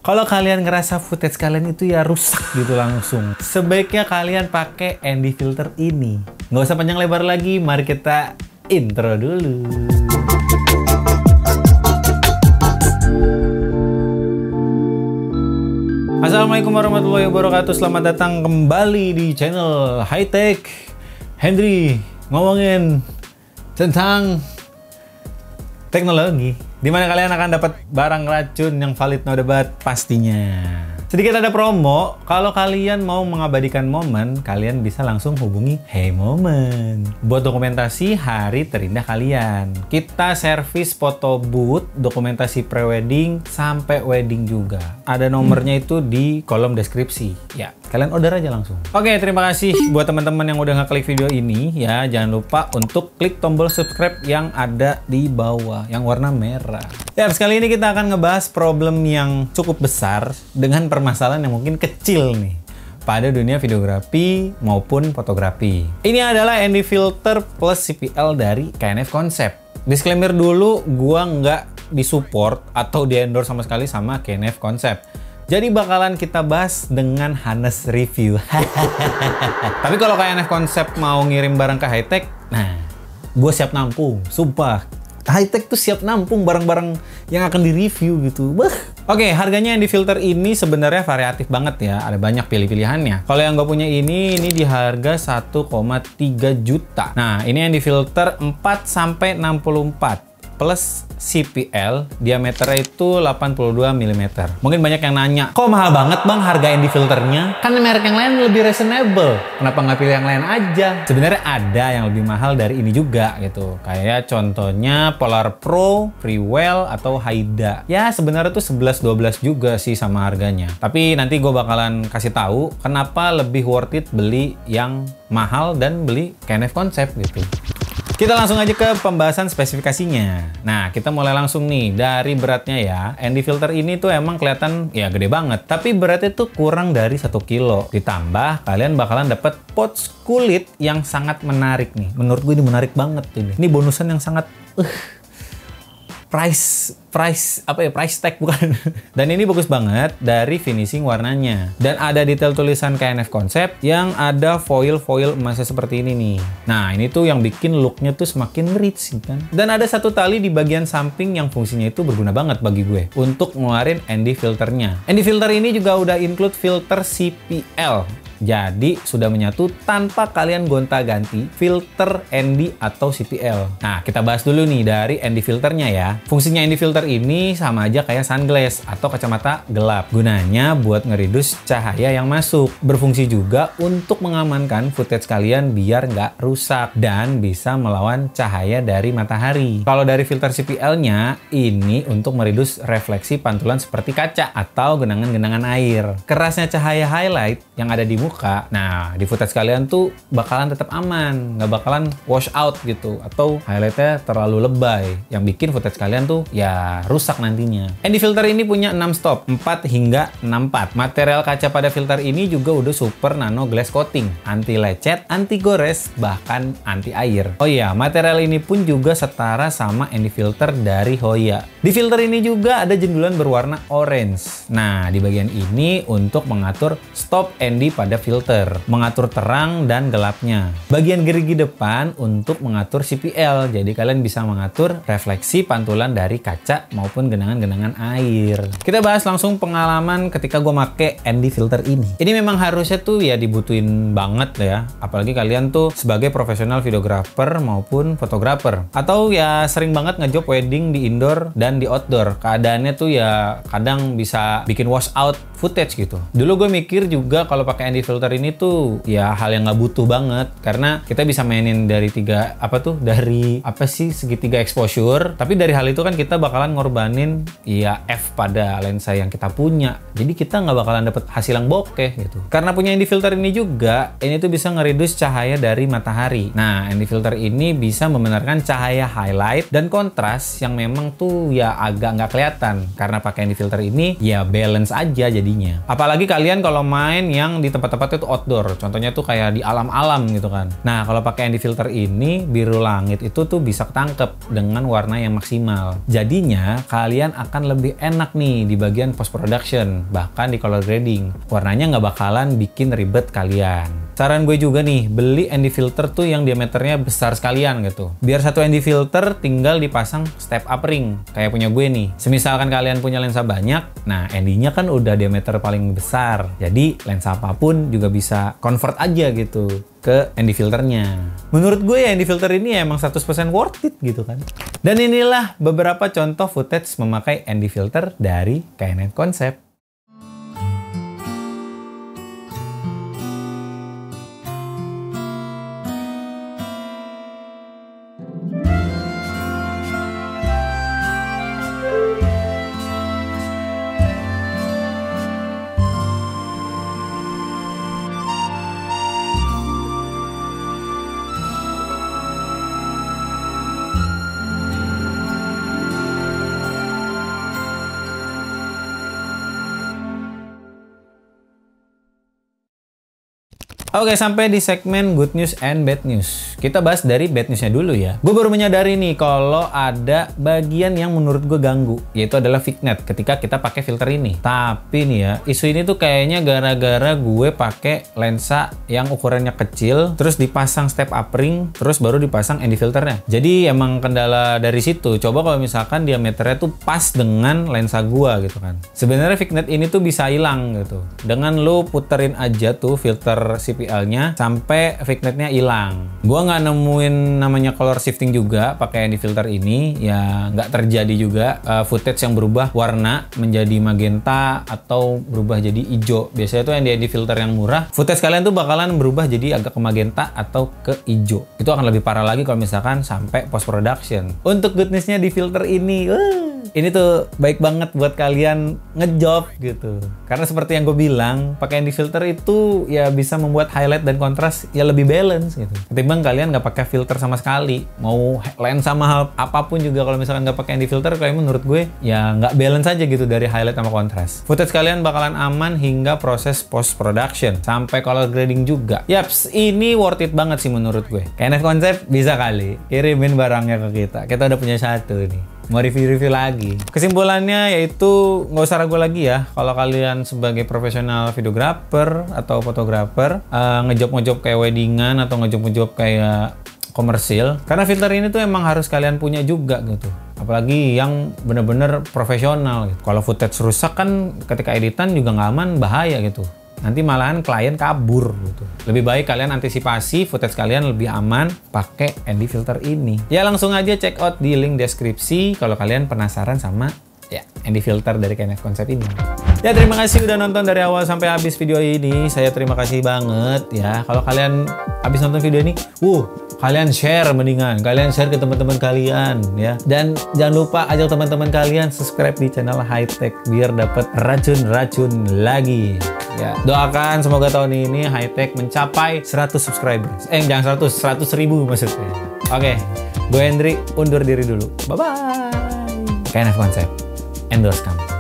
Kalau kalian ngerasa footage kalian itu ya rusak gitu langsung, sebaiknya kalian pakai ND filter ini. Nggak usah panjang lebar lagi, mari kita intro dulu. Assalamualaikum warahmatullahi wabarakatuh. Selamat datang kembali di channel High Tech Hendry, ngomongin tentang teknologi, dimana kalian akan dapat barang racun yang valid no debat pastinya. Sedikit ada promo, kalau kalian mau mengabadikan momen, kalian bisa langsung hubungi Hey Moment buat dokumentasi hari terindah kalian. Kita servis foto booth, dokumentasi prewedding sampai wedding juga. Ada nomornya itu di kolom deskripsi. Ya, kalian order aja langsung. Oke, terima kasih buat teman-teman yang udah ngeklik video ini ya. Jangan lupa untuk klik tombol subscribe yang ada di bawah yang warna merah. Ya, sekali ini kita akan ngebahas problem yang cukup besar dengan permasalahan yang mungkin kecil nih pada dunia videografi maupun fotografi. Ini adalah ND filter plus CPL dari KNF Concept. Disclaimer dulu, gua nggak disupport atau di-endorse sama sekali sama KNF Concept. Jadi bakalan kita bahas dengan Hanes review. Tapi kalau KNF Concept mau ngirim barang ke High Tech, nah, gue siap nampung, sumpah. High Tech tuh siap nampung barang-barang yang akan di-review gitu. Oke, harganya yang di filter ini sebenarnya variatif banget ya. Ada banyak pilih-pilihannya. Kalau yang gue punya ini di harga 1,3 juta. Nah, ini yang di filter 4-64 plus CPL, diameternya itu 82 mm. Mungkin banyak yang nanya, kok mahal banget bang harga ND filternya? Kan merek yang lain lebih reasonable. Kenapa nggak pilih yang lain aja? Sebenarnya ada yang lebih mahal dari ini juga gitu. Kayak contohnya Polar Pro, Freewell, atau Haida. Ya sebenarnya tuh 11-12 juga sih sama harganya. Tapi nanti gue bakalan kasih tahu kenapa lebih worth it beli yang mahal dan beli KNF Concept gitu. Kita langsung aja ke pembahasan spesifikasinya. Nah, kita mulai langsung nih dari beratnya ya. ND filter ini tuh emang kelihatan ya gede banget. Tapi beratnya tuh kurang dari 1 kilo. Ditambah kalian bakalan dapat pouch kulit yang sangat menarik nih. Menurut gue ini menarik banget ini. Ini bonusan yang sangat price tag bukan. Dan ini bagus banget dari finishing warnanya. Dan ada detail tulisan KNF Concept yang ada foil emasnya seperti ini nih. Nah, ini tuh yang bikin looknya tuh semakin rich kan. Dan ada satu tali di bagian samping yang fungsinya itu berguna banget bagi gue untuk ngeluarin ND filternya. ND filter ini juga udah include filter CPL. Jadi sudah menyatu tanpa kalian gonta-ganti filter ND atau CPL. Nah, kita bahas dulu nih dari ND filternya ya. Fungsinya ND filter ini sama aja kayak sunglass atau kacamata gelap. Gunanya buat ngeredus cahaya yang masuk. Berfungsi juga untuk mengamankan footage kalian biar nggak rusak dan bisa melawan cahaya dari matahari. Kalau dari filter CPL-nya, ini untuk meredus refleksi pantulan seperti kaca atau genangan-genangan air. Kerasnya cahaya highlight yang ada di muka, nah di footage kalian tuh bakalan tetap aman, nggak bakalan wash out gitu, atau highlightnya terlalu lebay yang bikin footage kalian tuh ya rusak nantinya. ND filter ini punya 6 stop, 4 hingga 64. Material kaca pada filter ini juga udah super nano glass coating, anti lecet, anti gores, bahkan anti air. Oh iya, material ini pun juga setara sama ND filter dari Hoya. Di filter ini juga ada jendulan berwarna orange. Nah, di bagian ini untuk mengatur stop ND pada filter, mengatur terang dan gelapnya. Bagian gerigi depan untuk mengatur CPL, jadi kalian bisa mengatur refleksi pantulan dari kaca maupun genangan-genangan air. Kita bahas langsung pengalaman ketika gue make ND filter ini. Ini memang harusnya tuh ya dibutuhin banget ya, apalagi kalian tuh sebagai profesional videographer maupun fotografer, atau ya sering banget ngejob wedding di indoor dan di outdoor. Keadaannya tuh ya kadang bisa bikin wash out footage gitu. Dulu gue mikir juga kalau pakai ND filter ini tuh ya hal yang nggak butuh banget, karena kita bisa mainin dari segitiga exposure, tapi dari hal itu kan kita bakalan ngorbanin ya f pada lensa yang kita punya, jadi kita nggak bakalan dapet hasil yang bokeh gitu. Karena punya ND filter ini juga, ini tuh bisa ngeredus cahaya dari matahari. Nah, ND filter ini bisa membenarkan cahaya highlight dan kontras yang memang tuh ya agak nggak kelihatan, karena pakai ND filter ini ya balance aja jadinya. Apalagi kalian kalau main yang di tempat-tempat itu outdoor, contohnya tuh kayak di alam-alam gitu kan. Nah, kalau pakai ND filter ini, biru langit itu tuh bisa ketangkep dengan warna yang maksimal. Jadinya Nantinya kalian akan lebih enak nih di bagian post production, bahkan di color grading. Warnanya nggak bakalan bikin ribet kalian. Saran gue juga nih, beli ND filter tuh yang diameternya besar sekalian gitu. Biar satu ND filter tinggal dipasang step up ring, kayak punya gue nih. Semisalkan kalian punya lensa banyak, nah ND-nya kan udah diameter paling besar. Jadi lensa apapun juga bisa convert aja gitu ke ND filternya. Menurut gue ya ND filter ini emang 100% worth it gitu kan. Dan inilah beberapa contoh footage memakai ND filter dari KNF Concept. Oke, sampai di segmen good news and bad news. Kita bahas dari bad newsnya dulu ya. Gue baru menyadari nih kalau ada bagian yang menurut gue ganggu, yaitu adalah vignette ketika kita pakai filter ini. Tapi nih ya, isu ini tuh kayaknya gara-gara gue pakai lensa yang ukurannya kecil, terus dipasang step up ring, terus baru dipasang ND filternya. Jadi emang kendala dari situ. Coba kalau misalkan diameternya tuh pas dengan lensa gue gitu kan. Sebenarnya vignette ini tuh bisa hilang gitu. Dengan lo puterin aja tuh filter CPL-nya sampai vignette-nya hilang. Gua nggak nemuin namanya color shifting juga pakai ND filter ini, ya nggak terjadi juga footage yang berubah warna menjadi magenta atau berubah jadi hijau. Biasanya tuh ND filter yang murah, footage kalian tuh bakalan berubah jadi agak ke magenta atau ke hijau. Itu akan lebih parah lagi kalau misalkan sampai post production. Untuk goodness-nya di filter ini, ini tuh baik banget buat kalian ngejob gitu. Karena seperti yang gue bilang, pakai ND filter itu ya bisa membuat highlight dan kontras ya lebih balance gitu. Ketimbang kalian nggak pakai filter sama sekali. Mau lensa mahal apapun juga kalau misalkan nggak pakai ND filter, kayak menurut gue ya nggak balance aja gitu dari highlight sama kontras. Footage kalian bakalan aman hingga proses post production sampai color grading juga. Yaps, ini worth it banget sih menurut gue. KNF Concept bisa kali kirimin barangnya ke kita. Kita udah punya satu nih. Mau review-review lagi. Kesimpulannya yaitu nggak usah ragu lagi ya kalau kalian sebagai profesional videographer atau fotografer ngejob kayak weddingan atau ngejob kayak komersil, karena filter ini tuh emang harus kalian punya juga gitu. Apalagi yang bener-bener profesional gitu. Kalau footage rusak kan ketika editan juga nggak aman, bahaya gitu. Nanti malahan klien kabur gitu. Lebih baik kalian antisipasi footage kalian lebih aman pakai ND filter ini. Ya langsung aja check out di link deskripsi kalau kalian penasaran sama ya ND filter dari KNF Concept ini. Ya terima kasih udah nonton dari awal sampai habis video ini. Saya terima kasih banget ya. Kalau kalian habis nonton video ini, kalian share mendingan. Kalian share ke teman-teman kalian ya. Dan jangan lupa ajak teman-teman kalian subscribe di channel High Tech biar dapat racun-racun lagi. Ya, doakan semoga tahun ini High Tech mencapai 100 subscribers. Jangan 100 ribu maksudnya. Oke, gue Hendrik undur diri dulu. Bye-bye. KNF Concept. Endorse kami.